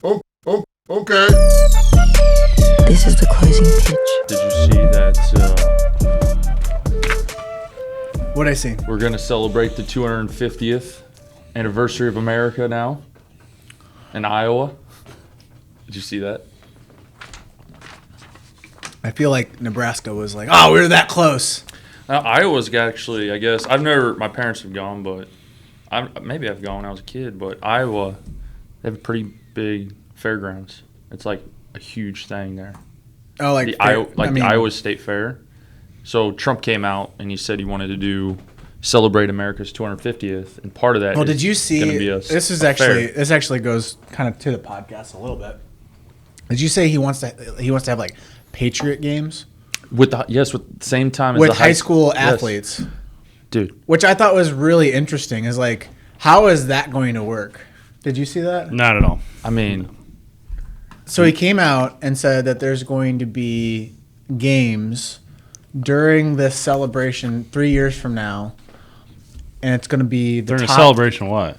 Okay. This is the closing pitch. Did you see that What'd I see? we're going to celebrate the 250th anniversary of America now in Iowa? Did you see that? I feel like Nebraska was like, oh, we were that close. Iowa's actually, I guess, my parents have gone, but maybe I've gone when I was a kid, but Iowa, they have a pretty big fairgrounds. It's like a huge thing there. Oh, like The Iowa State Fair. So Trump came out and he said he wanted to celebrate America's 250th, and part of that. Well, did you see? This actually goes kind of to the podcast a little bit. Did you say he wants to have like Patriot games with the same time as with the high school athletes, dude? Which I thought was really interesting. Is like, how is that going to work? Did you see that? Not at all. I mean, so he came out and said that there's going to be games during this celebration 3 years from now, and it's going to be the During a top celebration of what?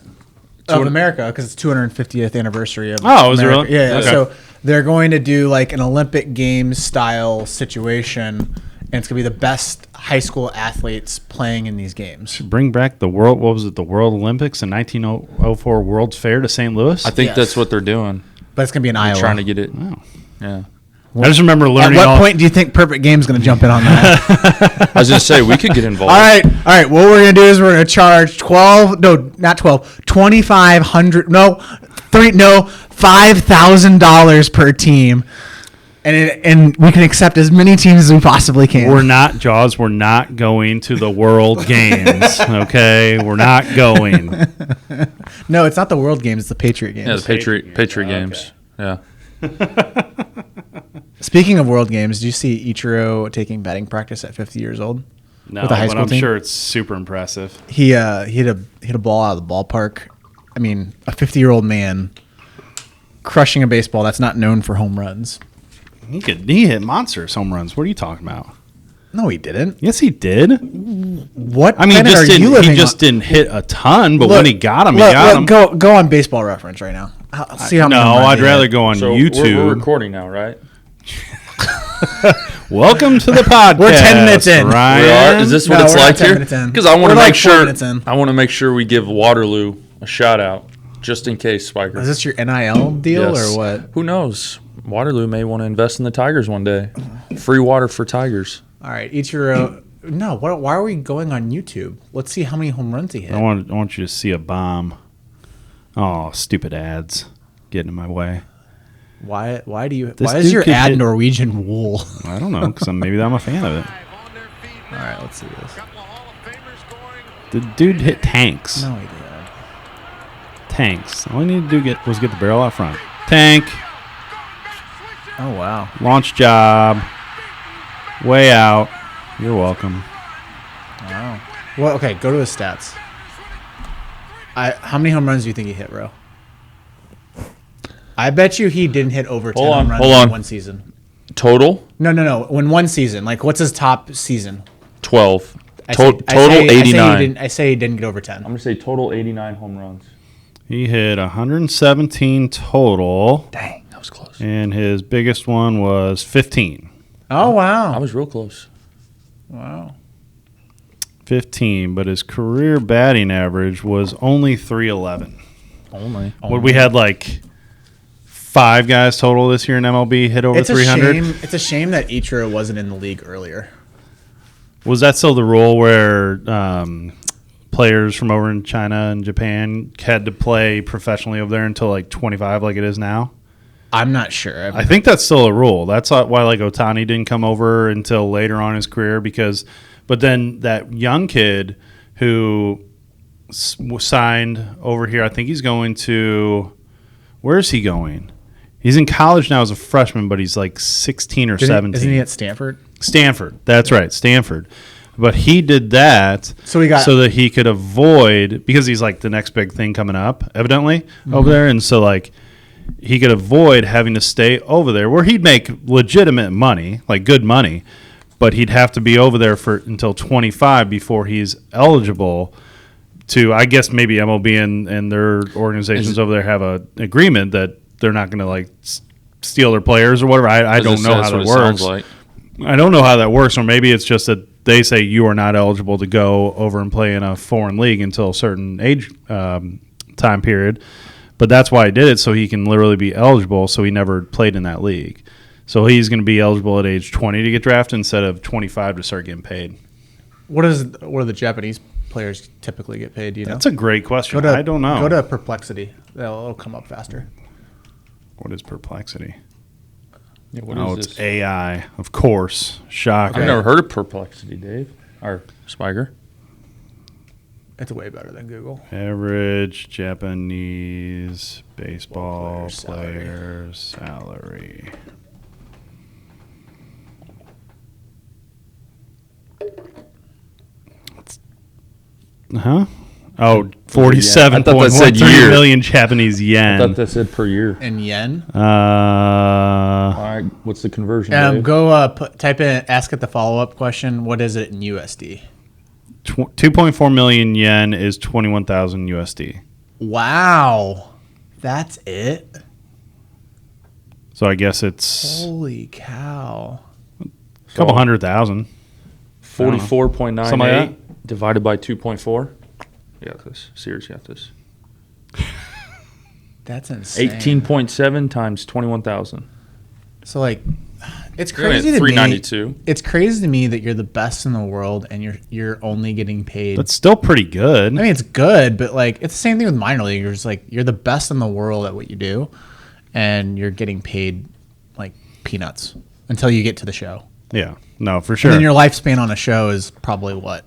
of America because it's 250th anniversary of Oh, is it America. really? Yeah. Okay. So they're going to do like an Olympic Games style situation, and it's going to be the best high school athletes playing in these games. Bring back the world. What was it? The World Olympics and 1904 World's Fair to St. Louis. I think Yes. that's what they're doing. But it's going to be in Iowa. Trying to get it. Oh. Yeah. I just remember At learning. what point do you think Perfect Game's going to jump in on that? I was gonna say we could get involved. All right. What we're going to do is we're going to charge $5,000 per team. And we can accept as many teams as we possibly can. We're not Jaws. We're not going to the World Games. Okay, we're not going. No, it's not the World Games. It's the Patriot Games. Yeah, the Patriot Games. Yeah. Speaking of World Games, did you see Ichiro taking batting practice at 50 years old? No, With a high but school I'm team? sure it's super impressive. He hit a ball out of the ballpark. I mean, a 50-year-old man crushing a baseball that's not known for home runs. He hit monstrous home runs. What are you talking about? No, he didn't. Yes, he did. What I mean, planet are you living he just on? didn't hit a ton, but Look, when he got him, he got him. Go on Baseball Reference right now. I'll see how many. No, home runs I'd he rather hit. go on So YouTube. we're recording now, right? Welcome to the podcast. We're 10 minutes in. Ryan. We are. Is this what No, it's we're not like 10 here? minutes in. Because I want We're to like make 4 sure. minutes in. I want to make sure we give Waterloo a shout out, just in case, Spiker. Is this your NIL deal Yes. or what? Who knows? Waterloo may want to invest in the Tigers one day. Free water for Tigers. All right, Ichiro. No, why are we going on YouTube? Let's see how many home runs he hit. I want you to see a bomb. Oh, stupid ads getting in my way. Why do you? This Why is dude your could ad hit- Norwegian wool? I don't know, because maybe I'm a fan of it. All right, let's see this. The dude hit tanks. No, he did. Tanks. All he needed to do was get the barrel out front. Tank. Oh wow. Launch job. Way out. You're welcome. Wow. Well, okay, go to his stats. How many home runs do you think he hit, Ro? I bet you he didn't hit over 10 home runs in one season. Total No. In one season. Like, what's his top season? 12. I Total say 89. I say he didn't get over 10. I'm gonna say total 89 home runs. He hit 117 total, Dang, that was close. and his biggest one was 15. Oh, wow. I was real close. Wow. 15, but his career batting average was only 311. Only. What we had like 5 guys total this year in MLB hit over 300. It's a shame that Ichiro wasn't in the league earlier. Was that still the rule where players from over in China and Japan had to play professionally over there until like 25 like it is now? I'm not sure. I think that's still a rule. That's why like Ohtani didn't come over until later on in his career but then that young kid who signed over here, I think he's going to, where is he going? He's in college now as a freshman, but he's like 16 or 17. Isn't he at Stanford? Stanford. That's right, Stanford. But he did that so that he could avoid, because he's like the next big thing coming up, evidently, over there. And so like he could avoid having to stay over there where he'd make legitimate money, like good money, but he'd have to be over there for until 25 before he's eligible to, I guess maybe MLB and their organizations over there have an agreement that they're not going to like steal their players or whatever. I don't know how that works. Like. I don't know how that works, or maybe it's just that they say you are not eligible to go over and play in a foreign league until a certain age time period. But that's why he did it, so he can literally be eligible. So he never played in that league. So he's going to be eligible at age 20 to get drafted instead of 25 to start getting paid. What do the Japanese players typically get paid? Do you know? That's a great question. I don't know. Go to Perplexity. It'll come up faster. What is Perplexity? Yeah, what is it's AI, of course. Shocker. I've never heard of Perplexity, Dave. Or Spiker. It's way better than Google. Average Japanese baseball player salary. Huh? Oh, 47.13 million Japanese yen. I thought that said per year. In yen? All right, what's the conversion? Go type in, ask it the follow-up question. What is it in USD? 2.4 million yen is 21,000 USD. Wow. That's it? So I guess it's... Holy cow. A couple 100,000. 44.98 something like that? Divided by 2.4. You got this. Sears got this. That's insane. 18.7 times 21,000. So like, it's crazy to 392. me. It's crazy to me that you're the best in the world and you're only getting paid. That's still pretty good. I mean, it's good, but like it's the same thing with minor leaguers. Like you're the best in the world at what you do, and you're getting paid like peanuts until you get to the show. Yeah, no, for sure. And then your lifespan on a show is probably what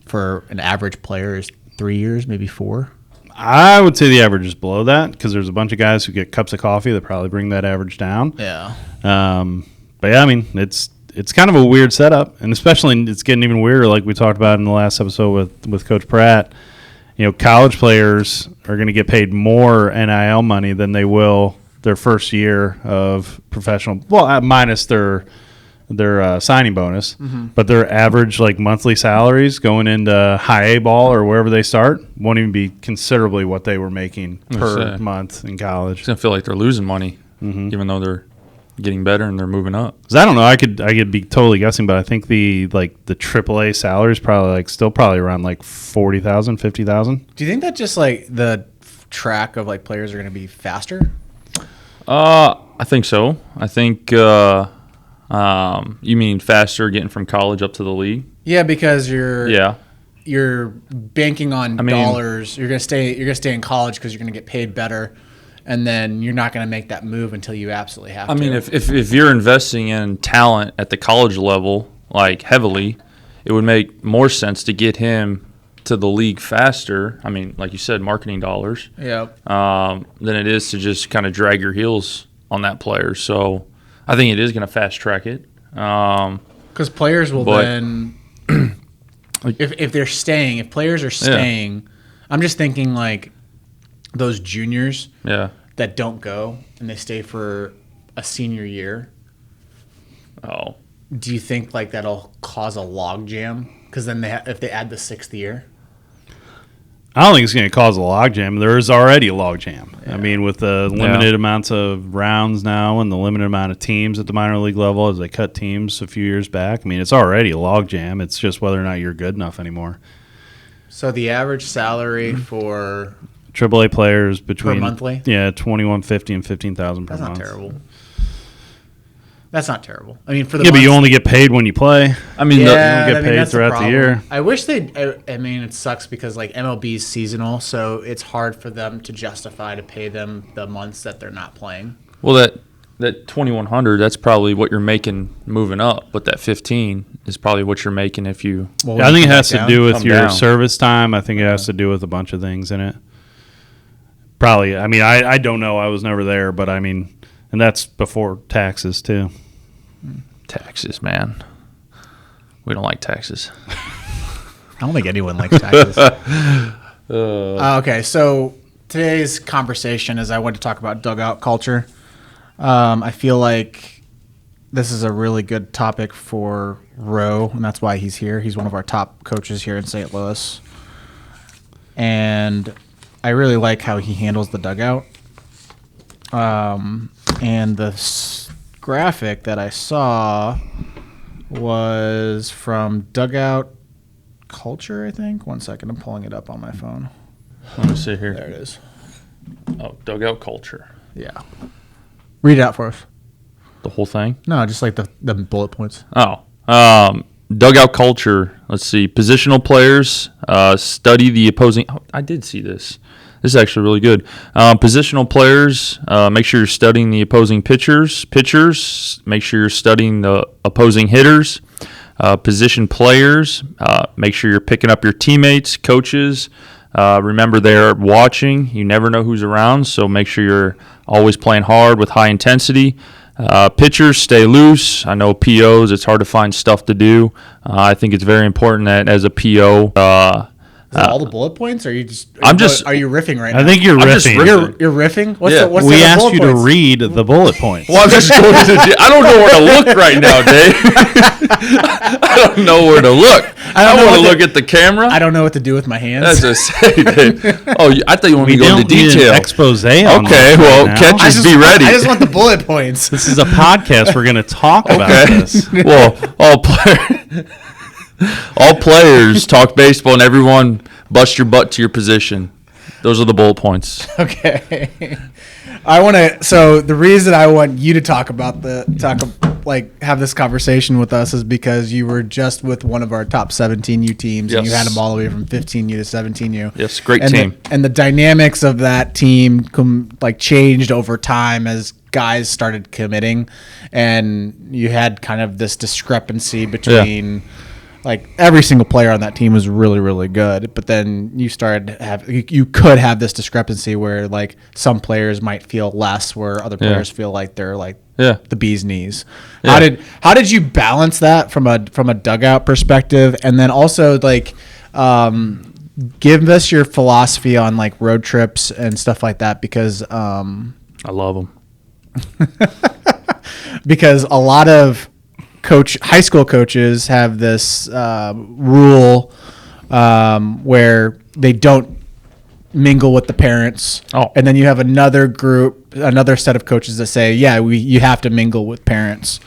for an average player is 3 years, maybe 4. I would say the average is below that because there's a bunch of guys who get cups of coffee that probably bring that average down. Yeah. But yeah, I mean, it's kind of a weird setup, and especially it's getting even weirder, like we talked about in the last episode with Coach Pratt. You know, college players are going to get paid more NIL money than they will their first year of professional. Well, minus their signing bonus, but their average like monthly salaries going into high A ball or wherever they start won't even be considerably what they were making per month in college. It's gonna feel like they're losing money, even though they're getting better and they're moving up. 'Cause I don't know, I could be totally guessing, but I think the AAA salary is probably still around like 40,000, 50,000. Do you think that just like the track of like players are going to be faster? I think so. I think. You mean faster getting from college up to the league? Yeah, because you're banking on dollars. You're gonna stay in college because you're gonna get paid better, and then you're not gonna make that move until you absolutely have to. I mean, if you're investing in talent at the college level, like heavily, it would make more sense to get him to the league faster. I mean, like you said, marketing dollars. Yeah. Than it is to just kind of drag your heels on that player. So. I think it is going to fast track it. Because players will then, if they're staying, if players are staying, I'm just thinking like those juniors that don't go and they stay for a senior year. Oh. Do you think like that'll cause a log jam? Because then if they add the 6th year. I don't think it's going to cause a logjam. There is already a logjam. Yeah. I mean, with the limited amounts of rounds now and the limited amount of teams at the minor league level as they cut teams a few years back, I mean, it's already a logjam. It's just whether or not you're good enough anymore. So the average salary for AAA players between per monthly, $2,150 and $15,000 per month. That's not terrible. That's not terrible. I mean, for the but you only get paid when you play. I mean, you don't get paid throughout the year. I wish I mean, it sucks because like MLB is seasonal, so it's hard for them to justify to pay them the months that they're not playing. Well, that 2,100, that's probably what you're making moving up, but that 15 is probably what you're making if you. Well, I think it has to do with your service time. I think it has to do with a bunch of things in it. Probably. I mean, I don't know. I was never there, but I mean, and that's before taxes too. Taxes, man. We don't like taxes. I don't think anyone likes taxes. Okay, so today's conversation is I want to talk about dugout culture. I feel like this is a really good topic for Roe, and that's why he's here. He's one of our top coaches here in St. Louis. And I really like how he handles the dugout. And the graphic that I saw was from Dugout Culture, I think. 1 second, I'm pulling it up on my phone. Let me see here. There it is. Oh, Dugout Culture. Yeah. Read it out for us. The whole thing? No, just like the bullet points. Oh. Dugout Culture. Let's see. Positional players study the opposing. Oh, I did see this. This is actually really good. Positional players, make sure you're studying the opposing pitchers. Pitchers, make sure you're studying the opposing hitters. Position players, make sure you're picking up your teammates, coaches. Remember, they're watching. You never know who's around, so make sure you're always playing hard with high intensity. Pitchers, stay loose. I know POs, it's hard to find stuff to do. I think it's very important that as a PO, is that all the bullet points? Or are you just? Are you riffing right now? I think you're riffing. You're riffing. We asked you to read the bullet points. Well, I'm just going to. I don't know where to look right now, Dave. I don't know where to look. I want to look at the camera. I don't know what to do with my hands. That's a say, Dave. Oh, I thought you wanted me to go into detail. An expose on okay, well, right catches, be ready. I just want the bullet points. This is a podcast. We're going to talk about this. Well, all players talk baseball, and everyone bust your butt to your position. Those are the bullet points. Okay. So the reason I want you to have this conversation with us is because you were just with one of our top 17U teams, and you had them all the way from 15U to 17U. Yes, great team. And the dynamics of that team changed over time as guys started committing, and you had kind of this discrepancy between. Yeah. Like every single player on that team was really, really good, but then you could have this discrepancy where like some players might feel less, where other players feel like they're like the bee's knees. Yeah. How did you balance that from a dugout perspective, and then also like give us your philosophy on like road trips and stuff like that, because I love them. Because a lot of high school coaches have this rule where they don't mingle with the parents, and then you have another set of coaches that say, you have to mingle with parents.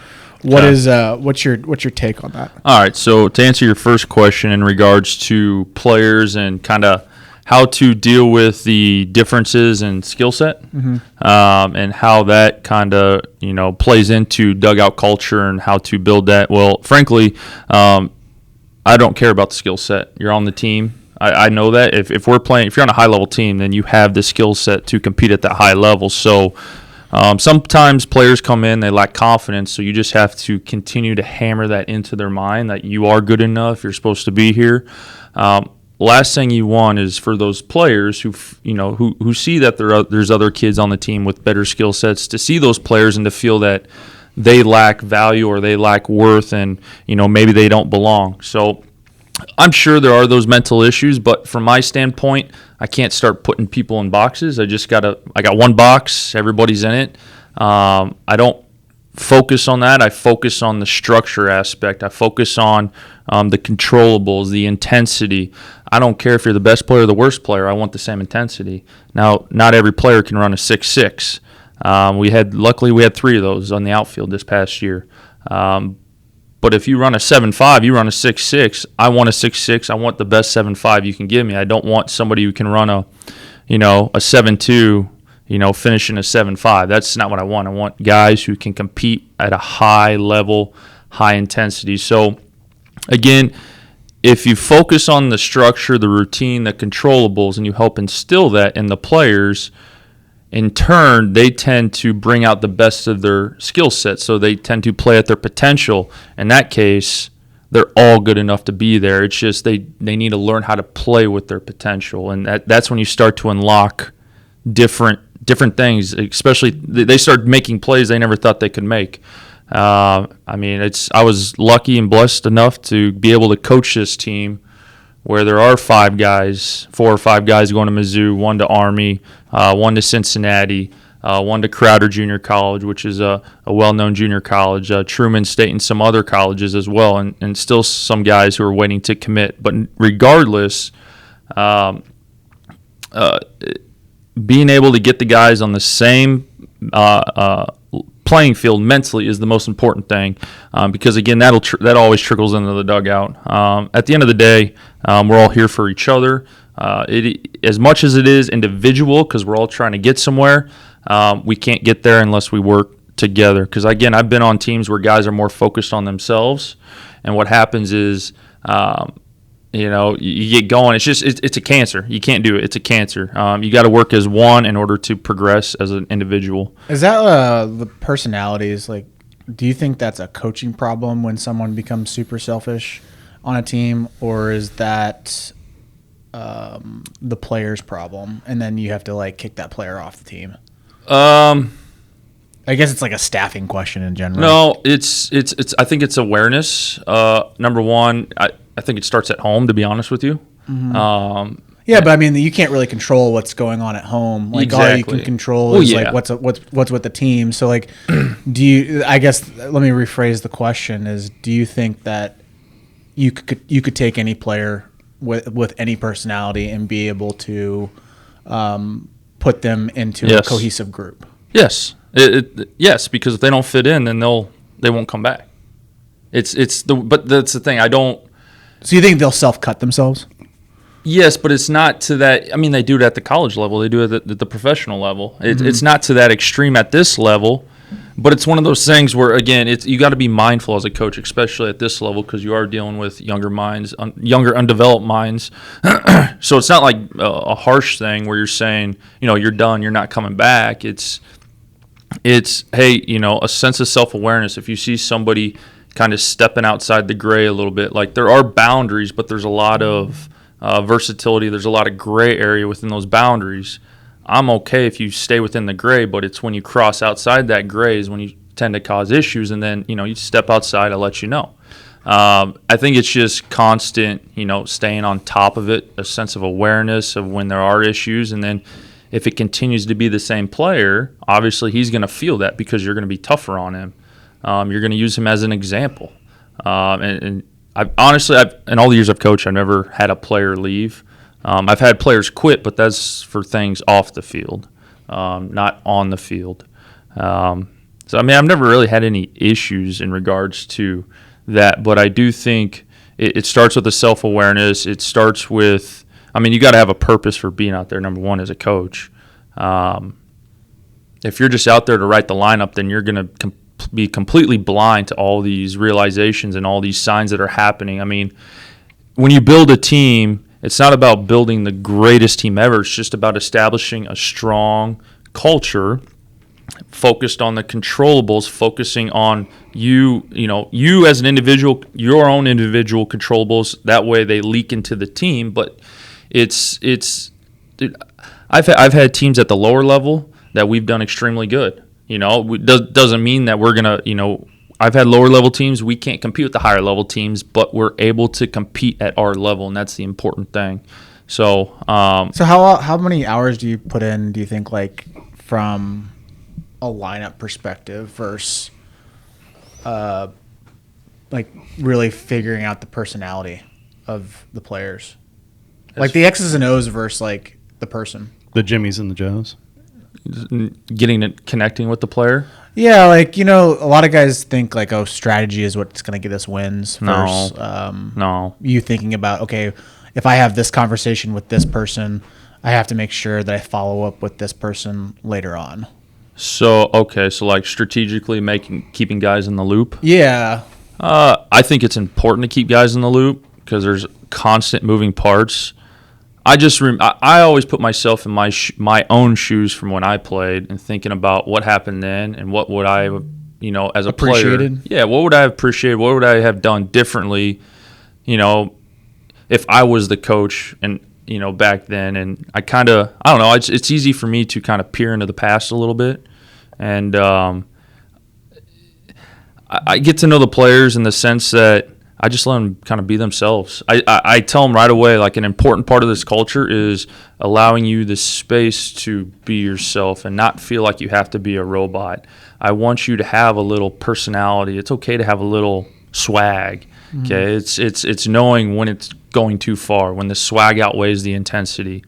What's your take on that? All right, so to answer your first question in regards to players and kind of how to deal with the differences in skill set, and how that kind of plays into dugout culture and how to build that. Well, frankly, I don't care about the skill set. You're on the team. I know that if you're on a high level team, then you have the skill set to compete at that high level. So sometimes players come in, they lack confidence, so you just have to continue to hammer that into their mind that you are good enough. You're supposed to be here. Last thing you want is for those players who see that there's other kids on the team with better skill sets, to see those players and to feel that they lack value or they lack worth, and maybe they don't belong. So I'm sure there are those mental issues, but from my standpoint, I can't start putting people in boxes. I got one box, everybody's in it. I don't focus on that. I focus on the structure aspect. I focus on the controllables, the intensity. I don't care if you're the best player or the worst player. I want the same intensity. Now, not every player can run a 6'6". Luckily we had 3 of those on the outfield this past year. But if you run a 7'5", you run a 6'6". I want a 6'6". I want the best 7'5" you can give me. I don't want somebody who can run a 7'2", finishing a 7'5". That's not what I want. I want guys who can compete at a high level, high intensity. So, again, if you focus on the structure, the routine, the controllables, and you help instill that in the players, in turn, they tend to bring out the best of their skill set. So they tend to play at their potential. In that case, they're all good enough to be there. It's just they need to learn how to play with their potential, and that's when you start to unlock different things. Especially they start making plays they never thought they could make. I was lucky and blessed enough to be able to coach this team where there are 4 or 5 guys going to Mizzou, 1 to Army, 1 to Cincinnati, 1 to Crowder Junior College, which is a well-known junior college, Truman State, and some other colleges as well, and still some guys who are waiting to commit. But regardless, being able to get the guys on the same playing field mentally is the most important thing, because again that always trickles into the dugout. At the end of the day, we're all here for each other. As much as it is individual, because we're all trying to get somewhere, we can't get there unless we work together. Because again, I've been on teams where guys are more focused on themselves, and what happens is, you get going. It's a cancer. You can't do it. It's a cancer. You got to work as one in order to progress as an individual. Is that the personalities? Like, do you think that's a coaching problem when someone becomes super selfish on a team, or is that the player's problem, and then you have to like kick that player off the team? I guess it's like a staffing question in general. No, it's. I think it's awareness. Number one, I think it starts at home. To be honest with you. Mm-hmm. But I mean, you can't really control what's going on at home. Like exactly. all you can control is like what's with the team. So like, do you? I guess let me rephrase the question: is do you think that you could take any player with any personality and be able to put them into a cohesive group? Yes. Yes, because if they don't fit in, then they won't come back. But that's the thing. I don't. So you think they'll self-cut themselves? Yes, but it's not to that. I mean, they do it at the college level. They do it at the professional level. It's not to that extreme at this level, but it's one of those things where, again, you got to be mindful as a coach, especially at this level, because you are dealing with younger minds, younger undeveloped minds. So it's not like a harsh thing where you're saying, you're done, you're not coming back. It's hey, a sense of self-awareness. If you see somebody kind of stepping outside the gray a little bit, like there are boundaries, but there's a lot of versatility. There's a lot of gray area within those boundaries. I'm okay if you stay within the gray, but it's when you cross outside that gray is when you tend to cause issues, and then, you step outside, I'll let you know. I think it's just constant, staying on top of it, a sense of awareness of when there are issues, and then if it continues to be the same player, obviously he's going to feel that because you're going to be tougher on him. You're going to use him as an example. And I've honestly, in all the years I've coached, I've never had a player leave. I've had players quit, but that's for things off the field, not on the field. So, I mean, I've never really had any issues in regards to that, but I do think it starts with the self-awareness. It starts with, you got to have a purpose for being out there, number one, as a coach. If you're just out there to write the lineup, then you're going to be completely blind to all these realizations and all these signs that are happening. I mean, when you build a team, it's not about building the greatest team ever. It's just about establishing a strong culture focused on the controllables, focusing on you as an individual, your own individual controllables. That way they leak into the team, but dude, I've had teams at the lower level that we've done extremely good. Doesn't mean that we're gonna. I've had lower level teams. We can't compete with the higher level teams, but we're able to compete at our level, and that's the important thing. So, so how many hours do you put in? Do you think, like, from a lineup perspective versus, like, really figuring out the personality of the players? Like the X's and O's versus like the person. The Jimmies and the Joes. Connecting with the player. Yeah, like, a lot of guys think like, strategy is what's going to get us wins. Versus, no. You thinking about, okay, if I have this conversation with this person, I have to make sure that I follow up with this person later on. So like strategically keeping guys in the loop. Yeah. I think it's important to keep guys in the loop because there's constant moving parts. I always put myself in my own shoes from when I played and thinking about what happened then and what would I, as a appreciated. Player, what would I have appreciated? What would I have done differently, if I was the coach and, back then. And I don't know, it's easy for me to kind of peer into the past a little bit. And I get to know the players in the sense that I just let them kind of be themselves. I tell them right away, like, an important part of this culture is allowing you the space to be yourself and not feel like you have to be a robot. I want you to have a little personality. It's okay to have a little swag. Okay, it's knowing when it's going too far, when the swag outweighs the intensity.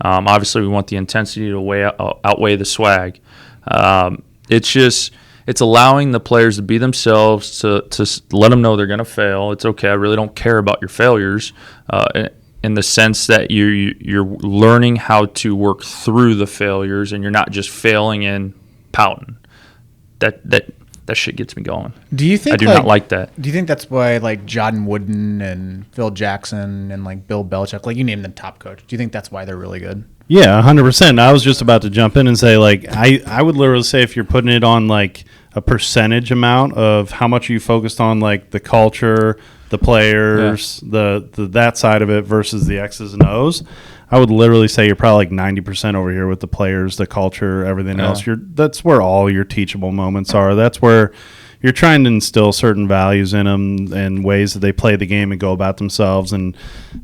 Obviously, we want the intensity to outweigh the swag. It's allowing the players to be themselves, to let them know they're going to fail. It's okay. I really don't care about your failures, in the sense that you're learning how to work through the failures, and you're not just failing and pouting. That shit gets me going. Do you think I do not like that? Do you think that's why like John Wooden and Phil Jackson and like Bill Belichick, like you name the top coach, do you think that's why they're really good? Yeah, 100%. I was just about to jump in and say, like, I would literally say if you're putting it on, like, a percentage amount of how much you focused on, like, the culture, the players, the that side of it versus the X's and O's, I would literally say you're probably like 90% over here with the players, the culture, everything else. That's where all your teachable moments are. That's where you're trying to instill certain values in them and ways that they play the game and go about themselves. And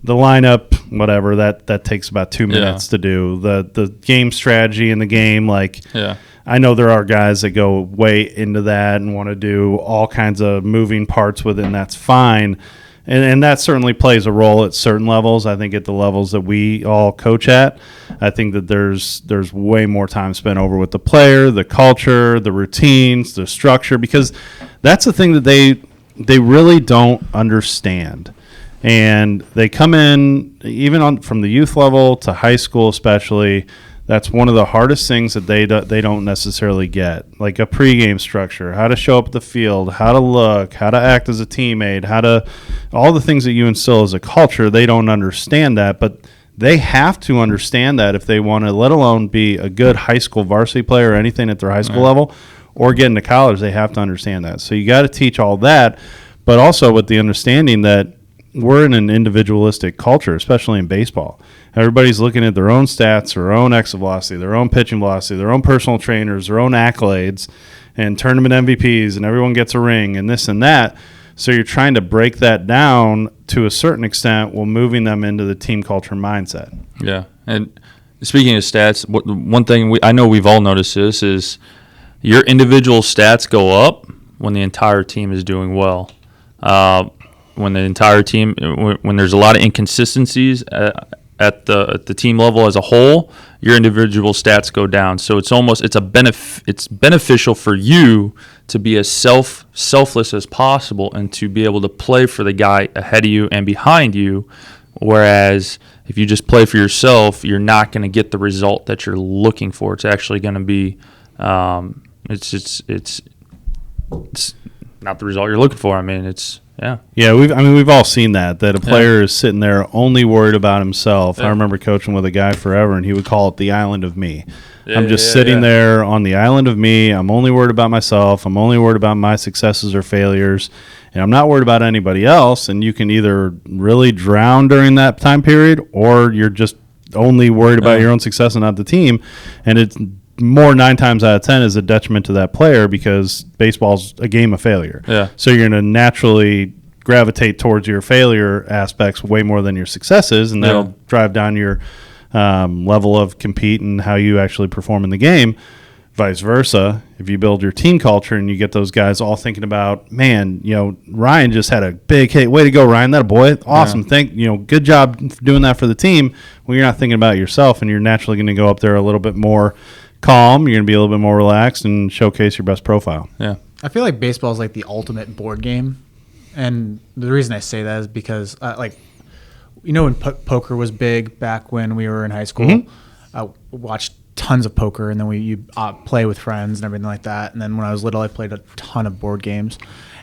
the lineup, whatever, that takes about 2 minutes to do. The game strategy in the game, like I know there are guys that go way into that and want to do all kinds of moving parts with it, and that's fine. And that certainly plays a role at certain levels. I think at the levels that we all coach at, I think that there's way more time spent over with the player, the culture, the routines, the structure, because that's the thing that they really don't understand. And they come in, even from the youth level to high school especially, that's one of the hardest things that they don't necessarily get, like a pregame structure, how to show up at the field, how to look, how to act as a teammate, all the things that you instill as a culture. They don't understand that, but they have to understand that if they want to, let alone be a good high school varsity player or anything at their high school level or get into college. They have to understand that. So you got to teach all that, but also with the understanding that we're in an individualistic culture, especially in baseball. Everybody's looking at their own stats, their own exit velocity, their own pitching velocity, their own personal trainers, their own accolades, and tournament MVPs, and everyone gets a ring and this and that. So you're trying to break that down to a certain extent while moving them into the team culture mindset. Yeah, and speaking of stats, one thing I know we've all noticed this is your individual stats go up when the entire team is doing well. When the entire team, when there's a lot of inconsistencies at the team level as a whole, your individual stats go down. So it's beneficial for you to be as selfless as possible and to be able to play for the guy ahead of you and behind you. Whereas if you just play for yourself, you're not going to get the result that you're looking for. It's actually going to be it's not the result you're looking for. I mean, we've all seen that a player is sitting there only worried about himself. I remember coaching with a guy forever, and he would call it the island of me. I'm just sitting there on the island of me. I'm only worried about myself. I'm only worried about my successes or failures, and I'm not worried about anybody else. And you can either really drown during that time period, or you're just only worried about your own success and not the team. And it's more 9 times out of 10 is a detriment to that player, because baseball's a game of failure. So you're going to naturally gravitate towards your failure aspects way more than your successes, and that'll drive down your level of compete and how you actually perform in the game. Vice versa, if you build your team culture and you get those guys all thinking about, man, Ryan just had a big hit. Way to go, Ryan. That a boy. Awesome. Good job doing that for the team. Well, you're not thinking about yourself, and you're naturally going to go up there a little bit more calm. You're going to be a little bit more relaxed and showcase your best profile. Yeah. I feel like baseball is like the ultimate board game. And the reason I say that is because, when poker was big back when we were in high school, I watched tons of poker, and then you play with friends and everything like that. And then when I was little, I played a ton of board games.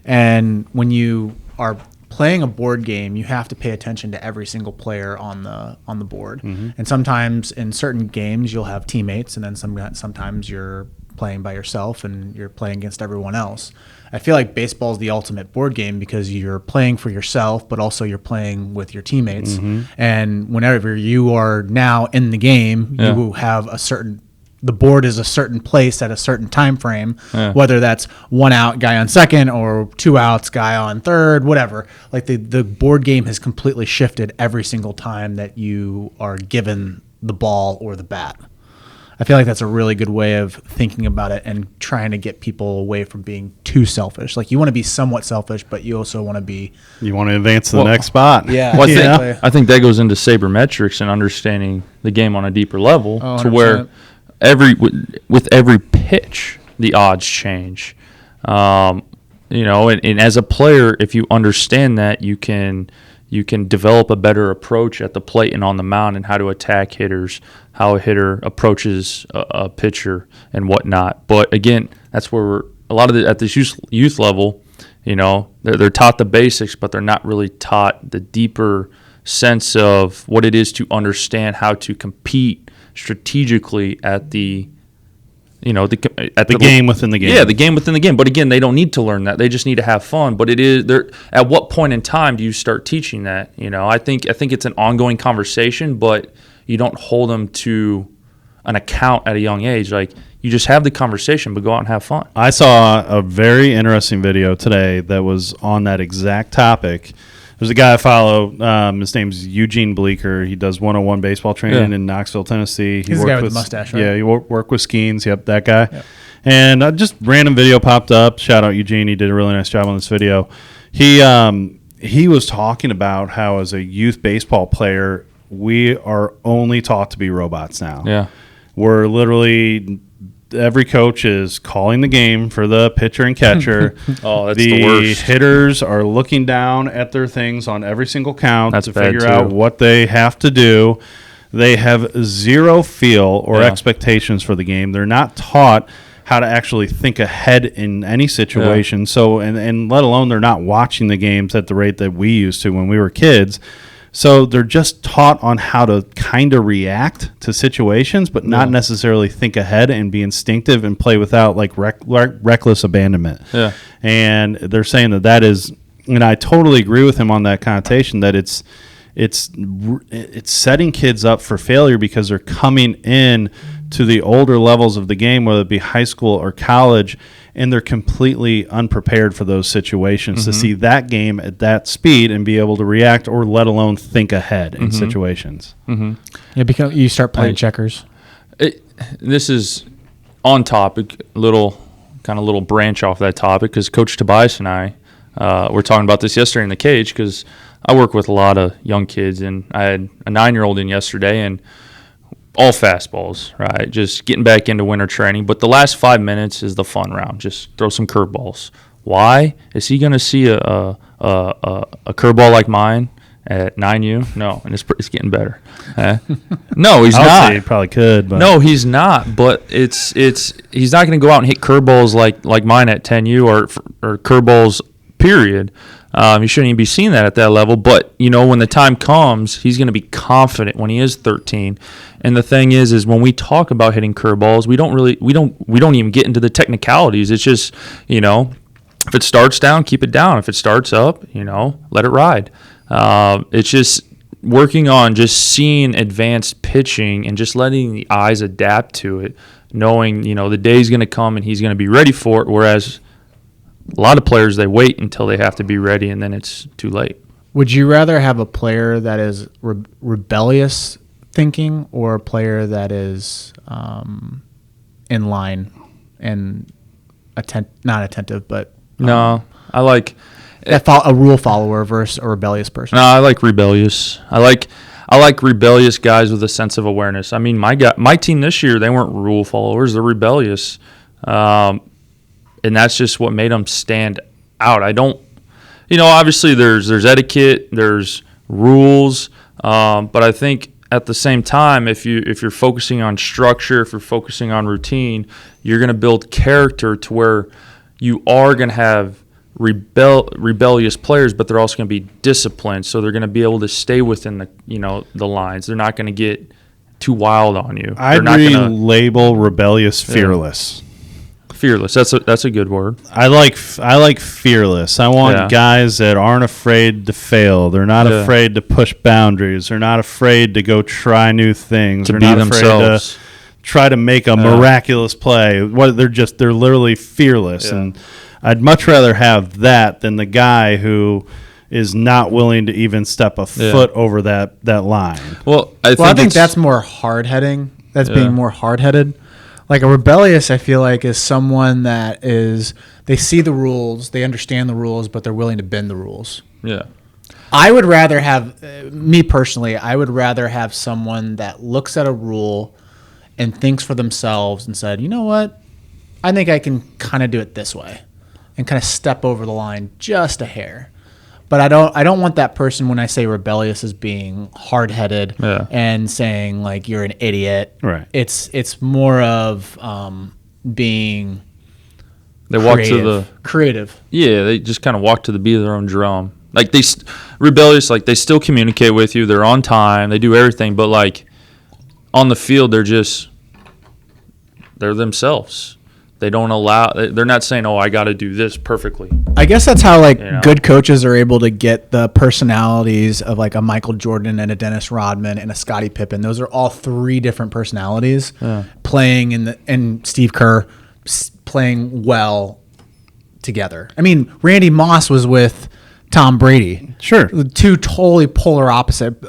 And when you are playing a board game, you have to pay attention to every single player on the board. And sometimes in certain games you'll have teammates, and then sometimes you're playing by yourself and you're playing against everyone else. I feel like baseball is the ultimate board game because you're playing for yourself, but also you're playing with your teammates. And whenever you are now in the game, you have the board is a certain place at a certain time frame, whether that's 1 out, guy on second, or 2 outs, guy on third, whatever. Like the board game has completely shifted every single time that you are given the ball or the bat. I feel like that's a really good way of thinking about it and trying to get people away from being too selfish. Like you want to be somewhat selfish, but you also want to be... You want to advance to the next spot. Yeah. Well, I think that goes into sabermetrics and understanding the game on a deeper level, to where with every pitch, the odds change. And as a player, if you understand that, you can develop a better approach at the plate and on the mound, and how to attack hitters, how a hitter approaches a pitcher and whatnot. But again, that's where a lot of at this youth level, they're taught the basics, but they're not really taught the deeper sense of what it is to understand how to compete strategically at the game within the game. Yeah, the game within the game. But again, they don't need to learn that. They just need to have fun. But at what point in time do you start teaching that? I think it's an ongoing conversation, but you don't hold them to an account at a young age. Like, you just have the conversation, but go out and have fun. I saw a very interesting video today that was on that exact topic. There's a guy I follow. His name's Eugene Bleeker. He does 101 baseball training in Knoxville, Tennessee. He's the guy with the mustache, right? Yeah, he worked with Skeens. Yep, that guy. Yep. And just random video popped up. Shout out Eugene. He did a really nice job on this video. He was talking about how, as a youth baseball player, we are only taught to be robots now. Yeah. We're literally... Every coach is calling the game for the pitcher and catcher. Oh, that's the worst. Hitters are looking down at their things on every single count to figure out what they have to do. They have zero feel or expectations for the game. They're not taught how to actually think ahead in any situation. So, and let alone they're not watching the games at the rate that we used to when we were kids. So they're just taught on how to kind of react to situations, but not necessarily think ahead and be instinctive and play without reckless abandonment. Yeah. And they're saying that is, and I totally agree with him on that connotation, that it's setting kids up for failure because they're coming in to the older levels of the game, whether it be high school or college, and they're completely unprepared for those situations to see that game at that speed and be able to react, or let alone think ahead in situations. Yeah, you start playing checkers. This is on topic, little branch off that topic, because Coach Tobias and I were talking about this yesterday in the cage, because I work with a lot of young kids, and I had a 9-year-old in yesterday, and all fastballs, right? Just getting back into winter training. But the last 5 minutes is the fun round. Just throw some curveballs. Why? Is he going to see a curveball like mine at 9U? No, and it's getting better. No, he's not. He probably could. But. No, he's not. But he's not going to go out and hit curveballs like mine at 10U or curveballs, period. You shouldn't even be seeing that at that level. But, when the time comes, he's going to be confident when he is 13. And the thing is when we talk about hitting curveballs, we don't even get into the technicalities. It's just, if it starts down, keep it down. If it starts up, let it ride. It's just working on just seeing advanced pitching and just letting the eyes adapt to it, knowing, the day's going to come and he's going to be ready for it. Whereas a lot of players, they wait until they have to be ready, and then it's too late. Would you rather have a player that is rebellious thinking, or a player that is in line and not attentive, but no, I like a rule follower versus a rebellious person? No, I like rebellious. I like rebellious guys with a sense of awareness. I mean, my team this year, they weren't rule followers; they're rebellious. And that's just what made them stand out. I don't, obviously there's etiquette, there's rules, but I think at the same time, if you're focusing on structure, if you're focusing on routine, you're going to build character to where you are going to have rebellious players, but they're also going to be disciplined. So they're going to be able to stay within the lines. They're not going to get too wild on you. I'd label rebellious fearless. Fearless. That's a good word. I like fearless. I want guys that aren't afraid to fail. They're not afraid to push boundaries. They're not afraid to go try new things. They're not afraid to try to make a miraculous play. They're literally fearless. And I'd much rather have that than the guy who is not willing to even step a foot over that line. Well, I think that's more hard-heading. That's being more hard-headed. Like a rebellious, I feel like, is someone that they see the rules, they understand the rules, but they're willing to bend the rules. Yeah. I would rather have, me personally, I would rather have someone that looks at a rule and thinks for themselves and said, you know what, I think I can kind of do it this way and kind of step over the line just a hair. But I don't want that person, when I say rebellious, as being hard-headed and saying like you're an idiot. Right. It's more of being they walk to the creative. Yeah, they just kind of walk to the beat of their own drum. Like rebellious, like they still communicate with you. They're on time. They do everything, but like on the field, they're themselves. They don't allow. They're not saying, "Oh, I got to do this perfectly." I guess that's how good coaches are able to get the personalities of like a Michael Jordan and a Dennis Rodman and a Scottie Pippen. Those are all three different personalities playing and Steve Kerr playing well together. I mean, Randy Moss was with Tom Brady. Sure. Two totally polar opposite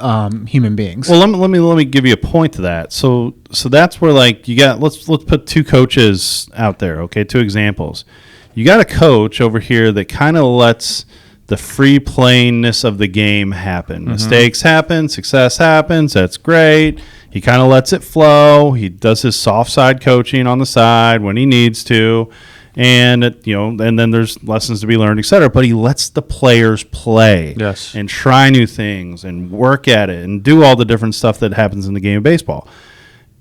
human beings. Well, let me give you a point to that. So that's where like you got let's put two coaches out there, okay? Two examples. You got a coach over here that kind of lets the free playingness of the game happen. Mm-hmm. Mistakes happen, success happens. That's great. He kind of lets it flow. He does his soft side coaching on the side when he needs to. And and then there's lessons to be learned, et cetera. But he lets the players play, and try new things, and work at it, and do all the different stuff that happens in the game of baseball.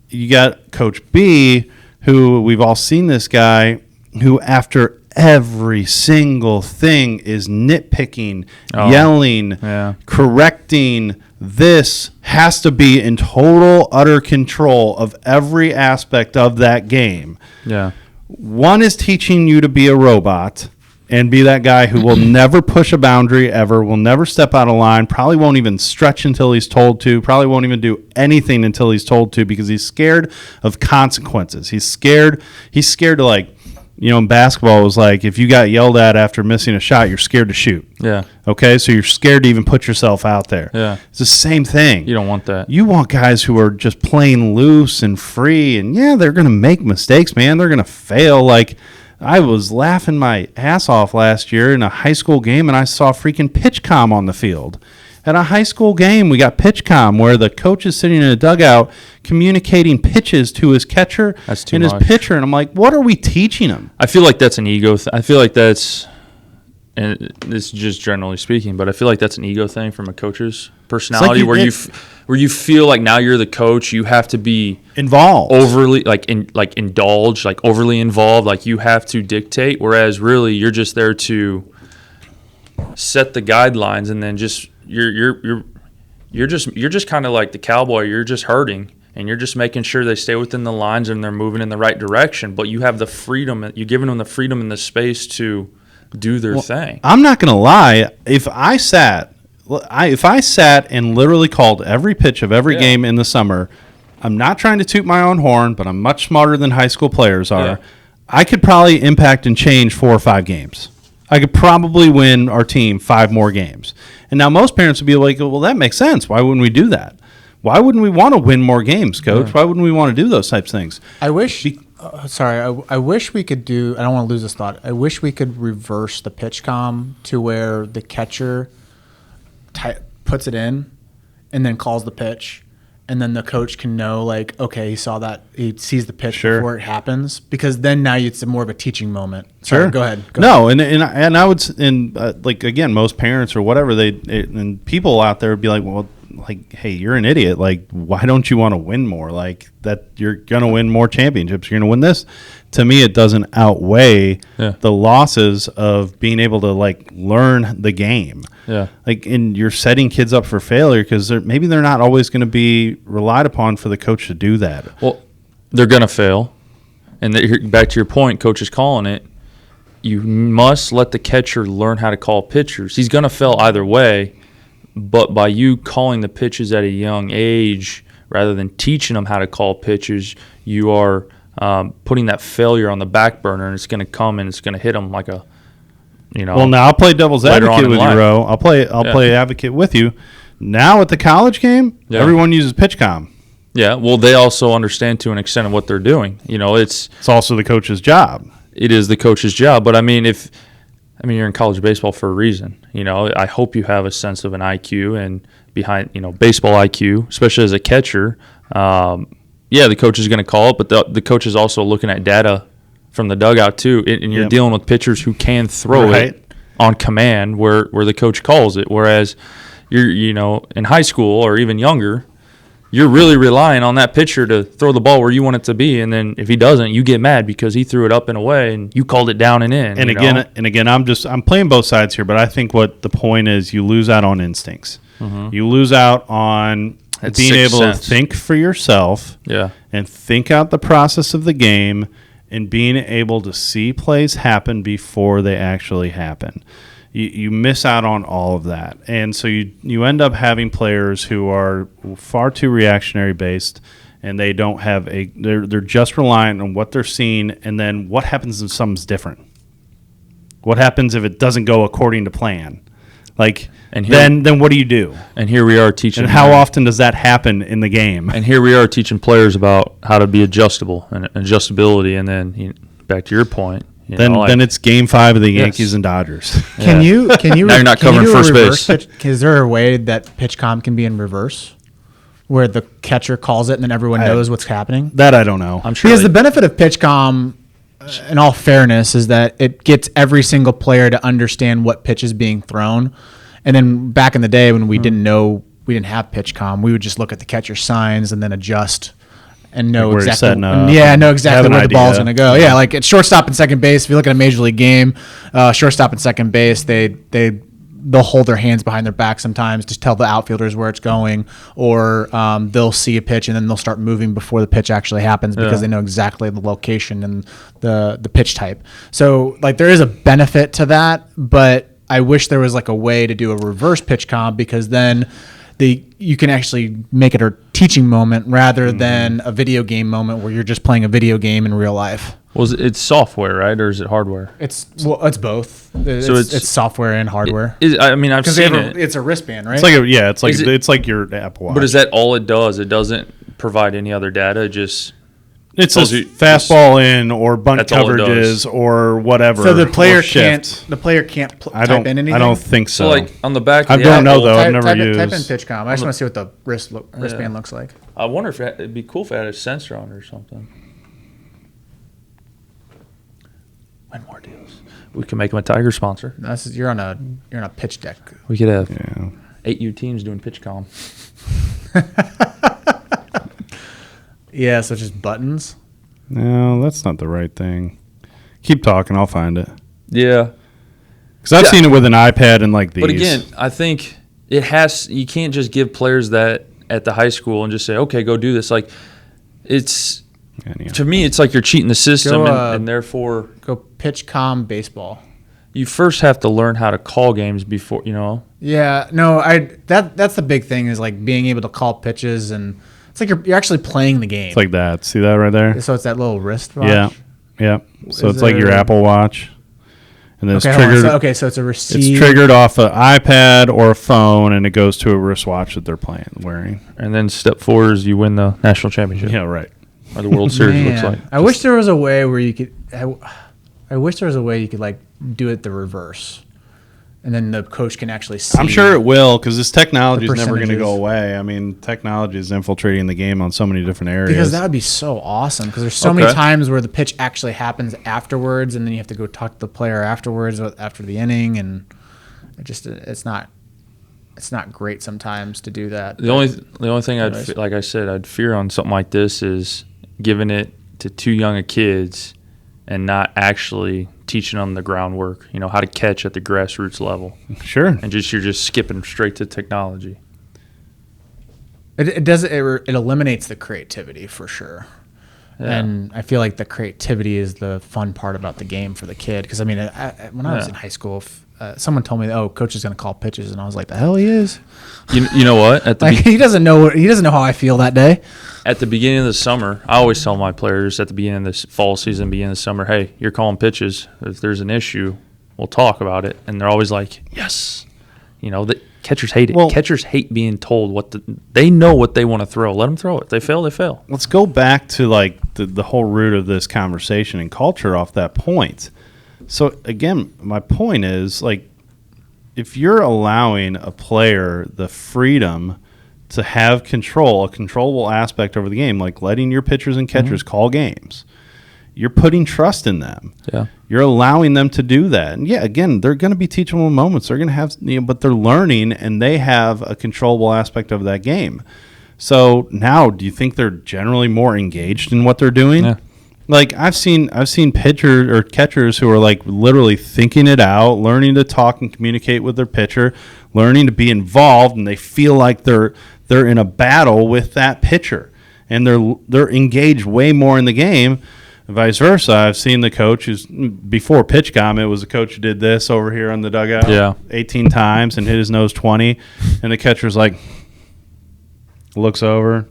You got Coach B, who we've all seen this guy, who after every single thing is nitpicking, yelling, correcting. This has to be in total, utter control of every aspect of that game. Yeah. One is teaching you to be a robot and be that guy who will never push a boundary ever, will never step out of line, probably won't even stretch until he's told to, probably won't even do anything until he's told to because he's scared of consequences. He's scared to like, in basketball it was like if you got yelled at after missing a shot, you're scared to shoot. Yeah. Okay, so you're scared to even put yourself out there. Yeah. It's the same thing. You don't want that. You want guys who are just playing loose and free, and they're going to make mistakes, man. They're going to fail. Like, I was laughing my ass off last year in a high school game, and I saw freaking pitch comm on the field. At a high school game, we got pitch comm where the coach is sitting in a dugout communicating pitches to his catcher and his pitcher. And I'm like, what are we teaching him? I feel like that's an ego thing. I feel like that's, and this is just generally speaking, but I feel like that's an ego thing from a coach's personality where you feel like now you're the coach, you have to be involved, overly indulge, like overly involved, like you have to dictate. Whereas really, you're just there to set the guidelines, and then just you're just kind of like the cowboy. You're just herding, and you're just making sure they stay within the lines and they're moving in the right direction. But you have the freedom. You're giving them the freedom and the space to do their thing. I'm not gonna lie. If I sat and literally called every pitch of every game in the summer, I'm not trying to toot my own horn, but I'm much smarter than high school players are. Yeah. I could probably impact and change 4 or 5 games. I could probably win our team 5 more games. And now most parents would be like, well, that makes sense. Why wouldn't we do that? Why wouldn't we want to win more games, Coach? Yeah. Why wouldn't we want to do those types of things? I wish I wish we could do – I don't want to lose this thought. I wish we could reverse the pitch comm to where the catcher puts it in and then calls the pitch. And then the coach can know, like, okay, he saw that, he sees the pitch before it happens, because then now it's more of a teaching moment. Sorry, go ahead. And I would, like, again, most parents or whatever, and people out there would be like, well, like, hey, you're an idiot. Like, why don't you want to win more? Like, that you're going to win more championships. You're going to win this. To me, it doesn't outweigh the losses of being able to, like, learn the game. Yeah. Like, and you're setting kids up for failure because maybe they're not always going to be relied upon for the coach to do that. Well, they're going to fail. And back to your point, coach is calling it. You must let the catcher learn how to call pitchers. He's going to fail either way. But by you calling the pitches at a young age rather than teaching them how to call pitches, you are putting that failure on the back burner, and it's going to come and it's going to hit them like a, Well, now I'll play devil's advocate with you, Ro. I'll play advocate with you. Now at the college game, everyone uses pitch comm. Yeah, well, they also understand to an extent of what they're doing. It's also the coach's job. It is the coach's job, but I mean, you're in college baseball for a reason. I hope you have a sense of an IQ and behind, baseball IQ, especially as a catcher. yeah, the coach is going to call it, but the coach is also looking at data from the dugout too, and you're dealing with pitchers who can throw it on command where the coach calls it. Whereas you're in high school or even younger, you're really relying on that pitcher to throw the ball where you want it to be, and then if he doesn't, you get mad because he threw it up and away, and you called it down and in. And again, I'm playing both sides here, but I think what the point is, you lose out on instincts. Mm-hmm. You lose out on being able to think for yourself, and think out the process of the game, and being able to see plays happen before they actually happen. You miss out on all of that. And so you end up having players who are far too reactionary based, and they don't have they're just reliant on what they're seeing, and then what happens if something's different? What happens if it doesn't go according to plan? Then what do you do? And here we are teaching. And how often does that happen in the game? And here we are teaching players about how to be adjustable and adjustability, and then back to your point. Then it's Game 5 of the Yankees and Dodgers. Can you? Now you're not covering first base. Is there a way that pitch comm can be in reverse, where the catcher calls it and then everyone knows what's happening? That I don't know. I'm sure because the benefit of pitch comm, in all fairness, is that it gets every single player to understand what pitch is being thrown. And then back in the day when we didn't have pitch comm, we would just look at the catcher signs and then adjust. And know exactly, know exactly where the ball's going to go. Yeah, like at shortstop and second base. If you look at a major league game, shortstop and second base, they'll hold their hands behind their back sometimes to tell the outfielders where it's going, or they'll see a pitch and then they'll start moving before the pitch actually happens because they know exactly the location and the pitch type. So there is a benefit to that, but I wish there was a way to do a reverse pitch comp, because then you can actually make it a teaching moment rather than a video game moment where you're just playing a video game in real life. Well, it's software, right, or is it hardware? It's both. It's software and hardware. I've seen it. It's a wristband, right? It's like your Apple Watch. But is that all it does? It doesn't provide any other data. It says fastball in or bunt coverages or whatever. So the player can't type in anything? I don't think so. So on the back of I the don't know, Apple, though. I've never used. Type in pitch comm. I just want to see what the wristband looks like. I wonder if it'd be cool if it had a sensor on it or something. Win more deals. We can make them a Tiger sponsor. You're on a pitch deck. We could have 8U teams doing pitch comm. Yeah, so just buttons? No, that's not the right thing. Keep talking, I'll find it. Yeah. Because I've seen it with an iPad and these. But again, I think you can't just give players that at the high school and just say, okay, go do this. To me, it's like you're cheating the system, and therefore. Go pitch comm baseball. You first have to learn how to call games before, Yeah, no, that's the big thing is being able to call pitches, and it's like you're actually playing the game. It's like that. See that right there? So it's that little wrist watch? Yeah. So it's like your Apple Watch. And then it's triggered. So it's a receive. It's triggered off an iPad or a phone, and it goes to a wristwatch that they're wearing. And then step 4 is you win the national championship. Yeah, right. Or the World Series looks like. I wish there was a way where you could. I wish there was a way you could do it the reverse, and then the coach can actually see. I'm sure it will, because this technology is never going to go away. I mean, technology is infiltrating the game on so many different areas. Because that would be so awesome. Because there's so many times where the pitch actually happens afterwards, and then you have to go talk to the player afterwards after the inning, and it's not great sometimes to do that. The only thing I'd fear on something like this is giving it to too young of kids and not actually teaching them the groundwork, how to catch at the grassroots level. Sure. And you're just skipping straight to technology. It eliminates the creativity for sure. Yeah. And I feel like the creativity is the fun part about the game for the kid. Because, when I was in high school, someone told me, coach is going to call pitches. And I was like, the hell he is? You know what? He doesn't know how I feel that day. At the beginning of the summer, I always tell my players at the beginning of this fall season, beginning of the summer, hey, you're calling pitches. If there's an issue, we'll talk about it. And they're always like, yes. The catchers hate it. Well, catchers hate being told they know what they want to throw. Let them throw it. They fail, they fail. Let's go back to the whole root of this conversation and culture off that point. So again, my point is if you're allowing a player the freedom to have control, a controllable aspect over the game, like letting your pitchers and catchers call games. You're putting trust in them. Yeah. You're allowing them to do that. And yeah, again, they're going to be teachable moments. They're going to have, but they're learning and they have a controllable aspect of that game. So now, do you think they're generally more engaged in what they're doing? Yeah. Like I've seen pitchers or catchers who are like literally thinking it out, learning to talk and communicate with their pitcher, learning to be involved, and they feel like they're in a battle with that pitcher, and they're engaged way more in the game. Vice versa, I've seen the coach who's before PitchCom, it was a coach who did this over here on the dugout 18 times and hit his nose 20, and the catcher's like looks over,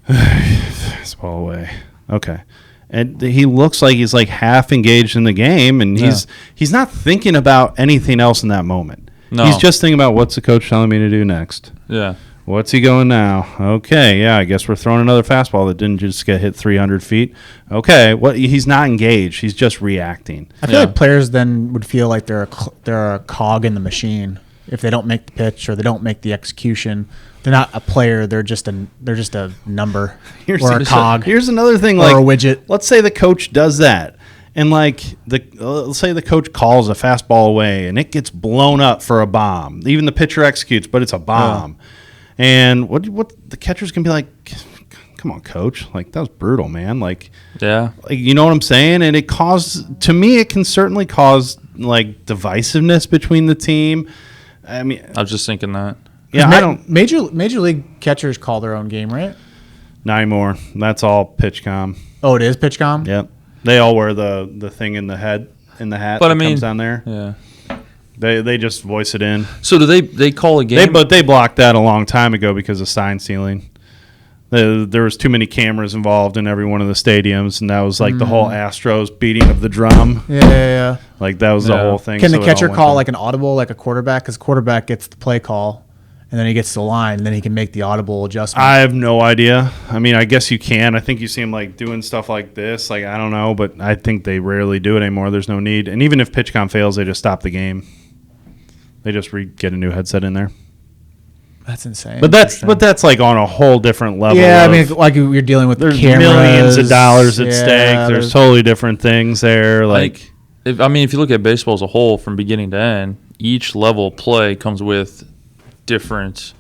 this ball away, okay, and he looks like he's like half engaged in the game, and he's not thinking about anything else in that moment. No. He's just thinking about what's the coach telling me to do next. Yeah. What's he going now? Okay, yeah, I guess we're throwing another fastball that didn't just get hit 300 feet. Okay, he's not engaged. He's just reacting. I feel like players then would feel like they're a cog in the machine if they don't make the pitch or they don't make the execution. They're not a player. They're just a number or a cog. Here's another thing, or like a widget. Let's say the coach does that, and like let's say the coach calls a fastball away and it gets blown up for a bomb. Even the pitcher executes, but it's a bomb. Yeah. And what the catcher's gonna be like? Come on, coach! Like that was brutal, man. Like you know what I'm saying? And it can certainly cause like divisiveness between the team. I mean, I was just thinking that. Yeah, I don't. Major league catchers call their own game, right? Not anymore. That's all PitchCom. Oh, it is PitchCom. Yep. They all wear the thing in the hat that comes down there. Yeah. They just voice it in. So do they call a game? But they blocked that a long time ago because of sign stealing. There was too many cameras involved in every one of the stadiums, and that was like the whole Astros beating of the drum. Yeah. Like that was the whole thing. Can the catcher call like an audible, like a quarterback? Because quarterback gets the play call, and then he gets the line, and then he can make the audible adjustment. I have no idea. I mean, I guess you can. I think you see him like doing stuff like this. Like I don't know, but I think they rarely do it anymore. There's no need. And even if PitchCom fails, they just stop the game. They just get a new headset in there. That's insane. But that's like on a whole different level. Yeah, I mean, like you're dealing with there's cameras, millions of dollars at stake. There's totally different things there. Like, if you look at baseball as a whole from beginning to end, each level of play comes with different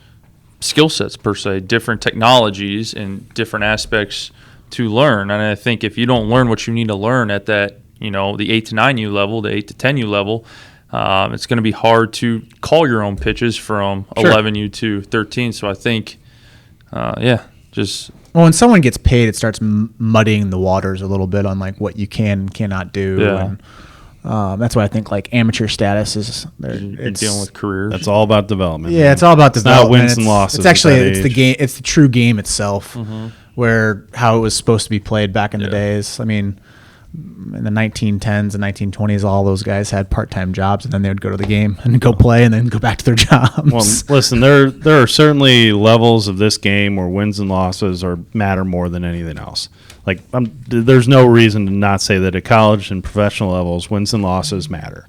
skill sets per se, different technologies, and different aspects to learn. And I think if you don't learn what you need to learn at that, the 8 to 9U level, the 8 to 10U level. It's going to be hard to call your own pitches from 11U to 13. So I think, when someone gets paid, it starts muddying the waters a little bit on like what you cannot do. Yeah. And that's why I think like amateur status is you're dealing with careers. That's all about development. Yeah, it's all about development. Not wins and losses. It's actually it's the game. It's the true game itself, where how it was supposed to be played back in the days. I mean. In the 1910s and 1920s, all those guys had part-time jobs, and then they would go to the game and go play and then go back to their jobs. Well, listen, there are certainly levels of this game where wins and losses matter more than anything else. Like, there's no reason to not say that at college and professional levels, wins and losses matter.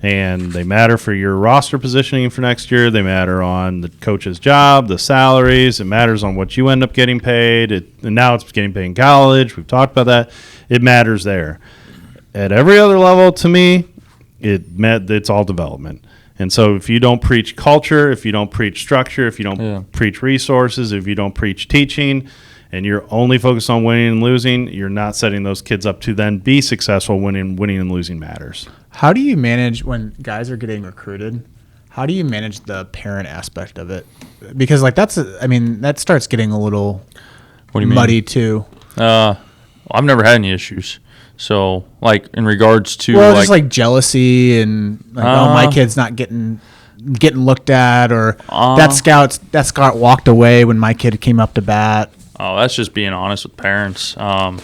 And they matter for your roster positioning for next year. They matter on the coach's job, the salaries. It matters on what you end up getting paid. And now it's getting paid in college. We've talked about that. It matters there. At every other level, to me, it's all development. And so if you don't preach culture, if you don't preach structure, if you don't preach resources, if you don't preach teaching, and you're only focused on winning and losing, you're not setting those kids up to then be successful. Winning and losing matters. How do you manage when guys are getting recruited? How do you manage the parent aspect of it? Because like that starts getting a little muddy too. I've never had any issues. So like in regards to just like jealousy and like, my kid's not getting looked at, or that scout walked away when my kid came up to bat. Oh, that's just being honest with parents. I think.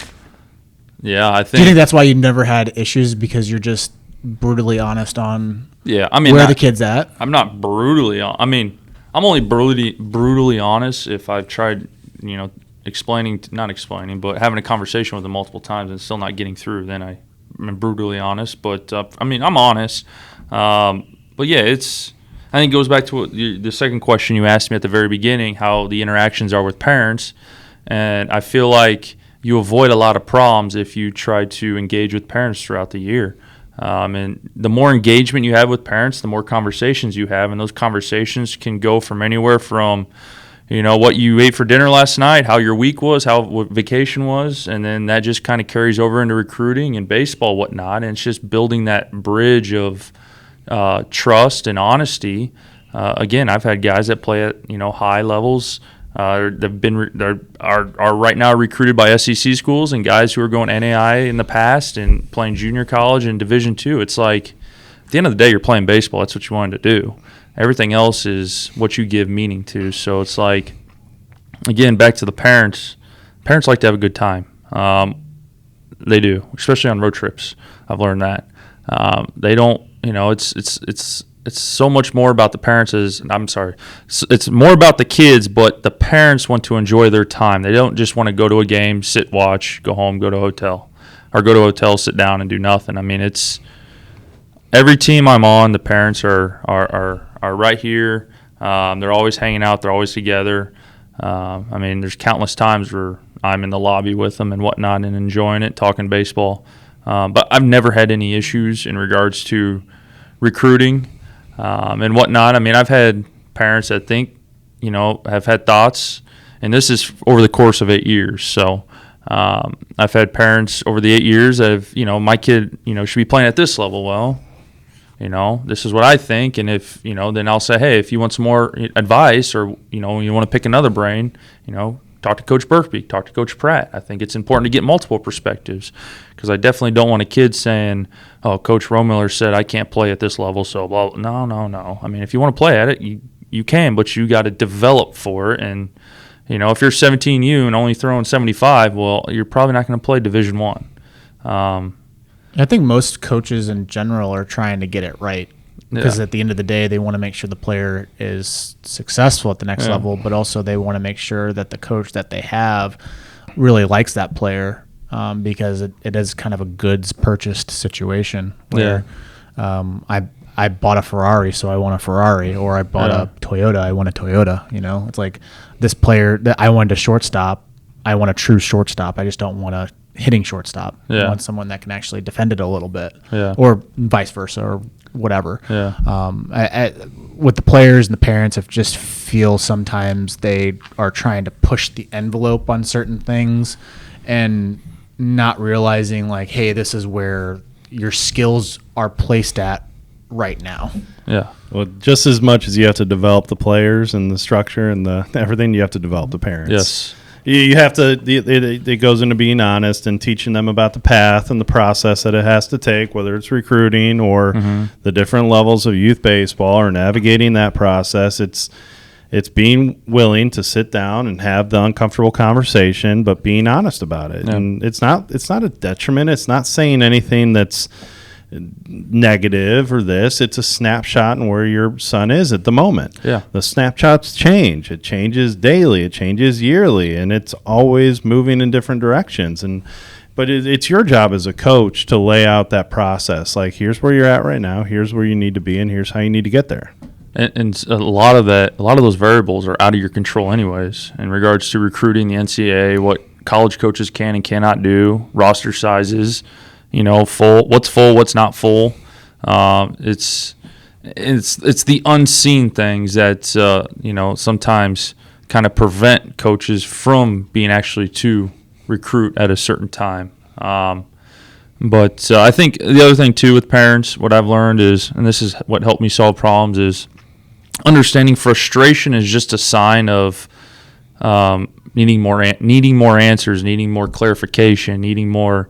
Do you think that's why you never had issues, because you're just brutally honest on where the kid's at? I'm not brutally. I'm only brutally honest if I've tried, not explaining, but having a conversation with them multiple times and still not getting through. Then I'm brutally honest. But I'm honest. But yeah, I think it goes back to the second question you asked me at the very beginning, how the interactions are with parents. And I feel like you avoid a lot of problems if you try to engage with parents throughout the year. And the more engagement you have with parents, the more conversations you have. And those conversations can go from anywhere from, what you ate for dinner last night, how your week was, what vacation was, and then that just kind of carries over into recruiting and baseball, whatnot. And it's just building that bridge of trust and honesty. Again, I've had guys that play at high levels. Are right now recruited by SEC schools, and guys who are going NAI in the past and playing junior college and Division II. It's like at the end of the day, you're playing baseball. That's what you wanted to do. Everything else is what you give meaning to. So it's like, again, back to the parents. Parents like to have a good time. They do, especially on road trips. I've learned that. They don't. It's so much more about the parents it's more about the kids, but the parents want to enjoy their time. They don't just want to go to a game, sit, watch, go home, go to a hotel, or go to a hotel, sit down and do nothing. I mean, it's every team I'm on, the parents are right here. They're always hanging out. They're always together. I mean, there's countless times where I'm in the lobby with them and whatnot and enjoying it, talking baseball. But I've never had any issues in regards to recruiting and whatnot. I mean, I've had parents that think, have had thoughts, and this is over the course of 8 years. So I've had parents over the 8 years that have, my kid, should be playing at this level. Well, this is what I think. And if, then I'll say, hey, if you want some more advice or, you want to pick another brain, talk to Coach Burkby, talk to Coach Pratt. I think it's important to get multiple perspectives because I definitely don't want a kid saying, oh, Coach Rohmiller said I can't play at this level, so blah. No. I mean, if you want to play at it, you can, but you got to develop for it. And, if you're 17U and only throwing 75, well, you're probably not going to play Division I. I think most coaches in general are trying to get it right because at the end of the day, they want to make sure the player is successful at the next level, but also they want to make sure that the coach that they have really likes that player because it is kind of a goods purchased situation where I bought a Ferrari, so I want a Ferrari, or I bought a Toyota, I want a Toyota. It's like this player that I wanted a shortstop, I want a true shortstop. I just don't want a hitting shortstop. I want someone that can actually defend it a little bit, or vice versa, or whatever. With the players and the parents, I just feel sometimes they are trying to push the envelope on certain things and not realizing like, hey, this is where your skills are placed at right now. Well, just as much as you have to develop the players and the structure and the everything, you have to develop the parents. You have to. It goes into being honest and teaching them about the path and the process that it has to take, whether it's recruiting or the different levels of youth baseball or navigating that process. It's being willing to sit down and have the uncomfortable conversation, but being honest about it. And it's not a detriment. It's not saying anything that's negative or this. It's a snapshot in where your son is at the moment. The snapshots change. It changes daily. It changes yearly, and it's always moving in different directions. But it's your job as a coach to lay out that process. Like, here's where you're at right now. Here's where you need to be, and here's how you need to get there. And a lot of those variables are out of your control anyways in regards to recruiting, the NCAA, what college coaches can and cannot do, roster sizes, what's full, what's not full. It's the unseen things that sometimes kind of prevent coaches from being actually to recruit at a certain time. But I think the other thing too with parents, what I've learned is, and this is what helped me solve problems, is understanding frustration is just a sign of needing more answers, needing more clarification, needing more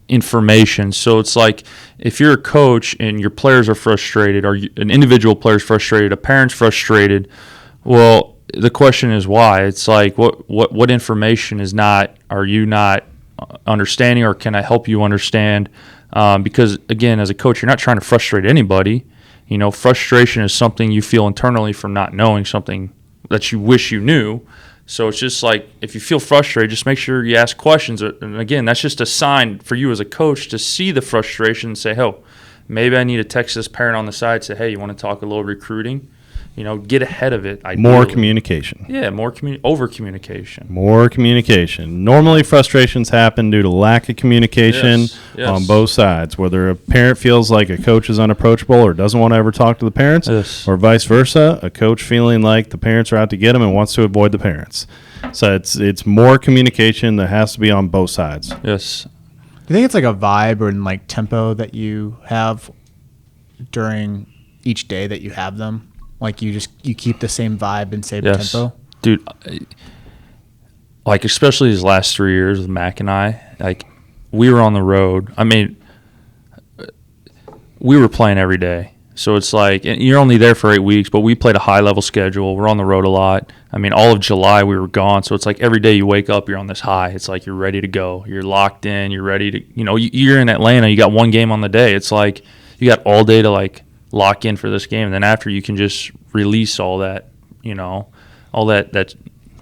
information. So it's like if you're a coach and your players are frustrated, or an individual player is frustrated, a parent's frustrated, well, the question is why. It's like what information are you not understanding, or can I help you understand? Because again, as a coach, you're not trying to frustrate anybody. Frustration is something you feel internally from not knowing something that you wish you knew. So it's just like, if you feel frustrated, just make sure you ask questions. And again, that's just a sign for you as a coach to see the frustration and say, oh, maybe I need to text this parent on the side, say, hey, you want to talk a little recruiting? Get ahead of it. Ideally. More communication. Yeah, over communication. More communication. Normally, frustrations happen due to lack of communication on both sides, whether a parent feels like a coach is unapproachable or doesn't want to ever talk to the parents, or vice versa, a coach feeling like the parents are out to get him and wants to avoid the parents. So it's more communication that has to be on both sides. Yes. Do you think it's like a vibe or like tempo that you have during each day that you have them? Like you keep the same vibe and same tempo? Dude, like especially these last 3 years with Mac and I, like we were on the road. I mean, we were playing every day. So it's like, and you're only there for 8 weeks, but we played a high-level schedule. We're on the road a lot. I mean, all of July we were gone. So it's like every day you wake up, you're on this high. It's like you're ready to go. You're locked in. You're ready to, you're in Atlanta. You got one game on the day. It's like you got all day to like lock in for this game. And then after you can just release all that, all that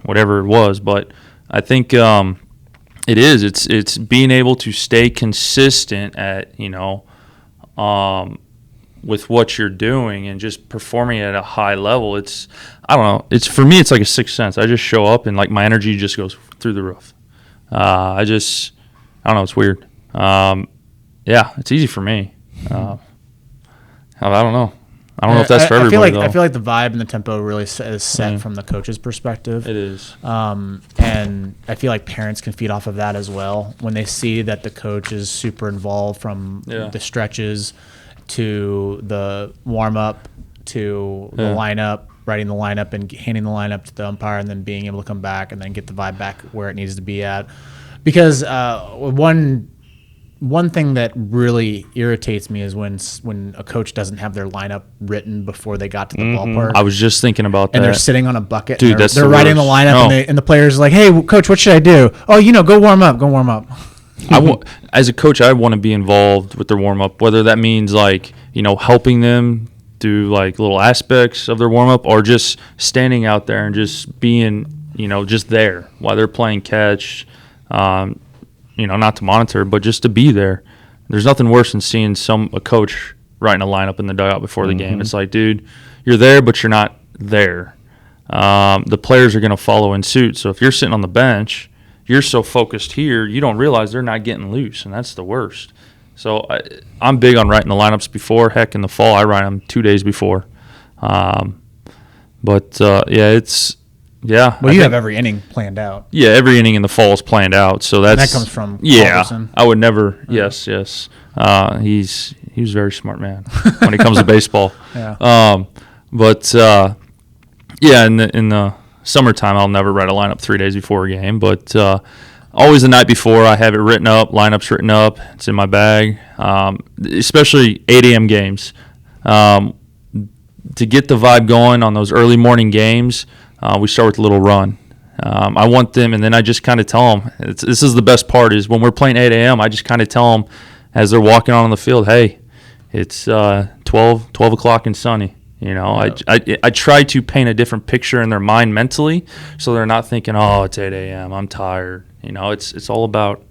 whatever it was. But I think it's being able to stay consistent at, with what you're doing and just performing at a high level. I don't know. For me, it's like a sixth sense. I just show up and like my energy just goes through the roof. I don't know. It's weird. Yeah, it's easy for me. I don't know. I don't know if that's for everybody, though. I feel like the vibe and the tempo really is set from the coach's perspective. It is. And I feel like parents can feed off of that as well. When they see that the coach is super involved from the stretches to the warm-up to the lineup, writing the lineup and handing the lineup to the umpire and then being able to come back and then get the vibe back where it needs to be at. Because one thing that really irritates me is when a coach doesn't have their lineup written before they got to the ballpark. I was just thinking about that. And they're sitting on a bucket. Dude, and they're writing the lineup and the players are like, hey, coach, what should I do? Oh, go warm up. As a coach, I want to be involved with their warm-up, whether that means like, helping them do like little aspects of their warm-up or just standing out there and just being, just there while they're playing catch, not to monitor, but just to be there. There's nothing worse than seeing a coach writing a lineup in the dugout before the game. It's like, dude, you're there, but you're not there. The players are going to follow in suit. So if you're sitting on the bench, you're so focused here, you don't realize they're not getting loose, and that's the worst. So I'm big on writing the lineups before. Heck, in the fall, I write them 2 days before. Well, you have every inning planned out. Yeah, every inning in the fall is planned out. So that comes from Culberson. I would never. Yes. He was a very smart man when it comes to baseball. Yeah. In the summertime, I'll never write a lineup 3 days before a game, but always the night before, I have it written up, lineups written up. It's in my bag, especially 8 a.m. games. To get the vibe going on those early morning games, we start with a little run. I want them, and then I just kind of tell them, this is the best part, is when we're playing 8 a.m., I just kind of tell them as they're walking on the field, hey, it's 12 o'clock and sunny. I try to paint a different picture in their mind mentally so they're not thinking, oh, it's 8 a.m., I'm tired. It's all about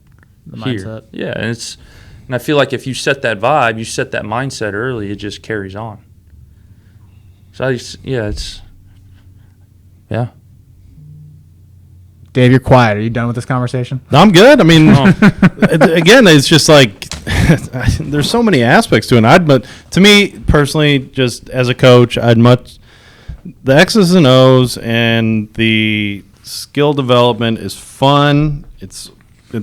the here. Mindset. Yeah, and I feel like if you set that vibe, you set that mindset early, it just carries on. So Dave, you're quiet. Are you done with this conversation? No, I'm good. I mean, again, it's just like there's so many aspects to it. But to me personally, just as a coach, the X's and O's and the skill development is fun. It's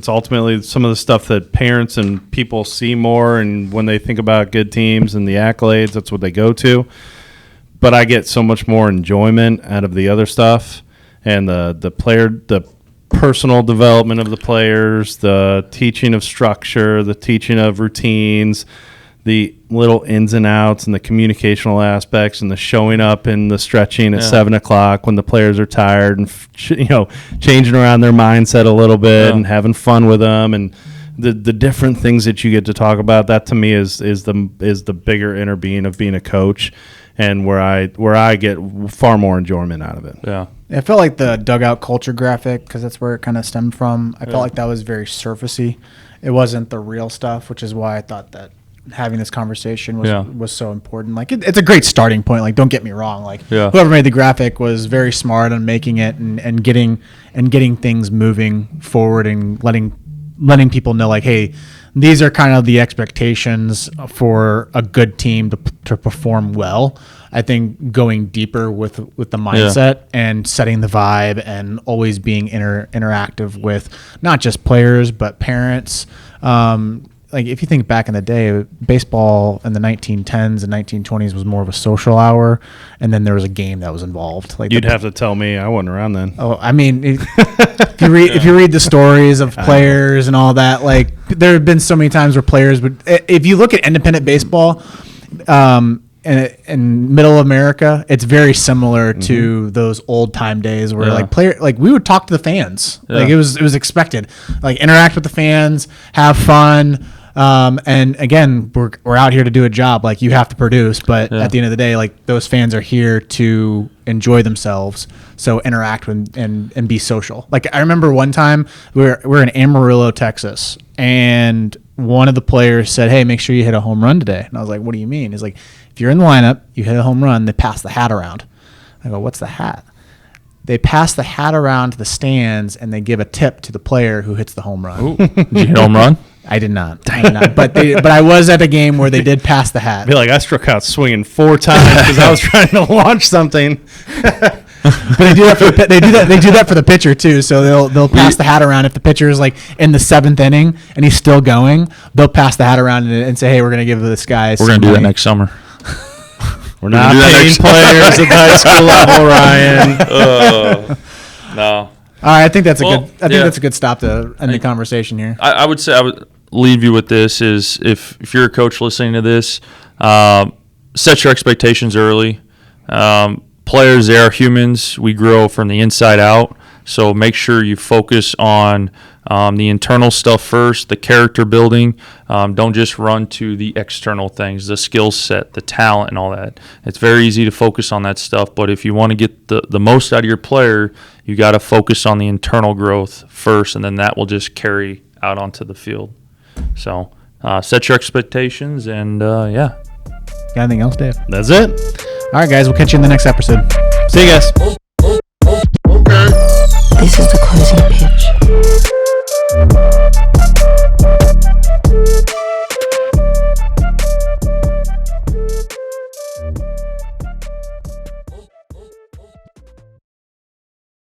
ultimately some of the stuff that parents and people see more, and when they think about good teams and the accolades, that's what they go to. But I get so much more enjoyment out of the other stuff. And the personal development of the players, the teaching of structure, the teaching of routines, the little ins and outs and the communicational aspects and the showing up and the stretching at 7 o'clock when the players are tired and, changing around their mindset a little bit and having fun with them and the different things that you get to talk about. That to me is the bigger inner being of being a coach and where I get far more enjoyment out of it. Yeah. I felt like the dugout culture graphic, because that's where it kind of stemmed from. I felt like that was very surfacey. It wasn't the real stuff, which is why I thought that having this conversation was so important. Like it's a great starting point. Like don't get me wrong. Like whoever made the graphic was very smart on making it and getting things moving forward and letting people know like, hey, these are kind of the expectations for a good team to perform well. I think going deeper with the mindset and setting the vibe and always being interactive with not just players but parents. Like if you think back in the day, baseball in the 1910s and 1920s was more of a social hour, and then there was a game that was involved. Like you'd have to tell me, I wasn't around then. Oh, I mean, if you read the stories of players and all that, like there have been so many times where players would. If you look at independent baseball, in middle America, it's very similar to those old time days where like we would talk to the fans. Like it was expected. Like interact with the fans, have fun. And again, we're out here to do a job. Like you have to produce, but at the end of the day, like those fans are here to enjoy themselves. So interact with, and be social. Like I remember one time we're in Amarillo, Texas, and one of the players said, "Hey, make sure you hit a home run today." And I was like, "What do you mean?" He's like, "If you're in the lineup, you hit a home run, they pass the hat around." I go, "What's the hat?" They pass the hat around to the stands and they give a tip to the player who hits the home run. Ooh. Did you hit a home run? I did not. But I was at a game where they did pass the hat. I feel like I struck out swinging 4 times because I was trying to launch something. But they do that for the pitcher too. So they'll pass the hat around if the pitcher is like in the 7th inning and he's still going. They'll pass the hat around and say, "Hey, we're gonna give this guy." We're gonna do that next summer. We're not paying players at the high school level, Ryan. No. All right, I think that's a good stop to end the conversation here. I would say I would leave you with this: is if you're a coach listening to this, set your expectations early. Players, they are humans. We grow from the inside out. So make sure you focus on the internal stuff first, the character building. Don't just run to the external things, the skill set, the talent, and all that. It's very easy to focus on that stuff, but if you want to get the most out of your player, you got to focus on the internal growth first, and then that will just carry out onto the field. So set your expectations, and Got anything else, Dave? That's it. All right, guys, we'll catch you in the next episode. See you guys. This is the closing